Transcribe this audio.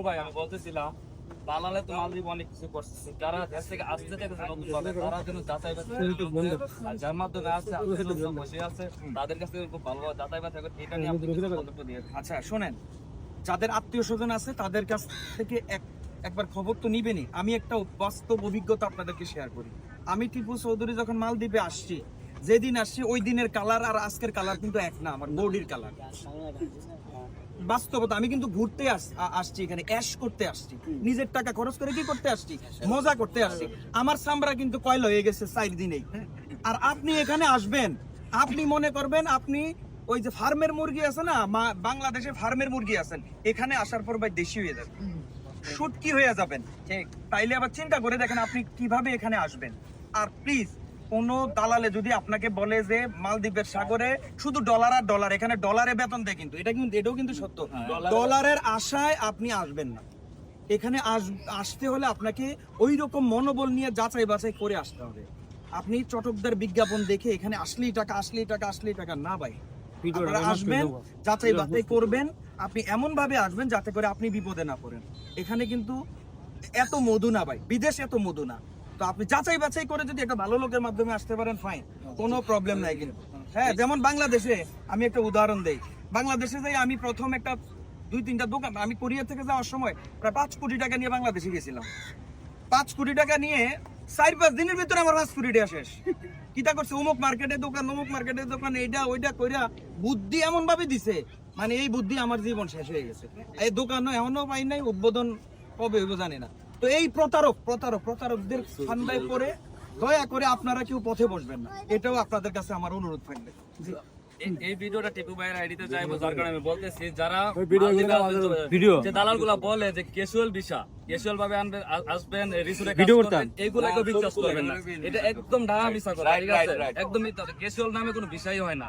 ভাই আমি বলতেছিলাম দালালে তো মালদ্বীপ অনেক কিছু করতেছে, যারা দেশ থেকে আসতে চাইতেছে নতুন ভাবে তারা যেন যাচাই বাছাই আর যার মাধ্যমে আসছে লোকজন বসে আছে তাদের কাছে খুব ভালোভাবে যাচাই বাছাই করে এটা নিয়ে আপনি কিছু পদক্ষেপ দিয়েছেন। আচ্ছা শোনেন, যাদের আত্মীয় স্বজন আছে তাদের কাছ থেকে একবার খবর তো নিবেনই। আমি একটা বাস্তব অভিজ্ঞতা আপনাদেরকে শেয়ার করি। আমি টিপু চৌধুরী যখন মালদ্বীপে আসছি, যেদিন আসছি ওই দিনের কালার আর আজকের কালার কিন্তু এক না, আমার বডির কালার। বাস্তবতা, আমি কিন্তু ঘুরতে আসছি, এখানে অ্যাশ করতে আসছি, নিজের টাকা খরচ করে কি করতে আসছি, মজা করতে আসছি। আমার চামড়া কিন্তু কয়লা হয়ে গেছে 4 দিনেই। আর আপনি এখানে আসবেন, আপনি মনে করবেন আপনি ওই যে ফার্মের মুরগি আছে না, বাংলাদেশে ফার্মের মুরগি আছেন, এখানে আসার পর ভাই দেশি হয়ে যাবেন, শুটকি হয়ে যাবেন। তাইলে আবার চিন্তা করে দেখেন আপনি কিভাবে এখানে আসবেন। আর প্লিজ কোন দালালে যদি আপনাকে বলে যে মালদ্বীপের সাগরে শুধু ডলার আর ডলার, এখানে ডলারে বেতন দেয়, কিন্তু এটাও কিন্তু সত্য, ডলারের আশায় আপনি আসবেন না। এখানে আসতে হলে আপনাকে ওই রকম মনোবল নিয়ে যাচাই বাছাই করে আসতে হবে। আপনি চটকদার বিজ্ঞাপন দেখে এখানে আসলেই টাকা না ভাই, আপনারা আসবেন, যাচাই বাছাই করবেন, আপনি এমন ভাবে আসবেন যাতে করে আপনি বিপদে না পড়েন। এখানে কিন্তু এত মধু না ভাই, বিদেশ এত মধু না। তো আপনি যাচাই বাছাই করে যদি একটা ভালো লোকের মাধ্যমে আসতে পারেন, ফাইন, কোনো প্রবলেম নাই কিন্তু। হ্যাঁ, যেমন বাংলাদেশে আমি একটা উদাহরণ দেই, বাংলাদেশে যাই আমি প্রথম একটা 2-3টা দোকান, আমি কোরিয়া থেকে যাওয়ার সময় প্রায় 5 কোটি টাকা নিয়ে বাংলাদেশে গেছিলাম। 5 কোটি টাকা নিয়ে 4-5 দিনের ভিতরে আমার 5 কোটি টাকা শেষ। কিটা করছে, অমুক মার্কেটের দোকান এইটা ওইটা কইরা বুদ্ধি এমন ভাবে দিছে, মানে এই বুদ্ধি আমার জীবন শেষ হয়ে গেছে। এই দোকানও এমনও পাই নাই, উদ্বোধন কবে হইব জানি না। তো এই প্রতারকদের ফান্দায় পড়ে দয়া করে আপনারা কেউ পথে বসবেন না, এটাও আপনাদের কাছে আমার অনুরোধ থাকবে। এই ভিডিওটা টিপু ভাইয়ের আইডিতে যাইবো, যার কারণে আমি বলতেছি যারা ভিডিও যে দালালগুলা বলে যে ক্যাজুয়াল ভিসা, ক্যাজুয়াল ভাবে আসবেন রিসোর্টে কাজ করবেন, এইগুলাকে বিশ্বাস করবেন না। এটা একদম ঢাকা ভিসা করে, ঠিক আছে? একদম মিথ্যা, ক্যাজুয়াল নামে কোনো ভিসাই হয় না।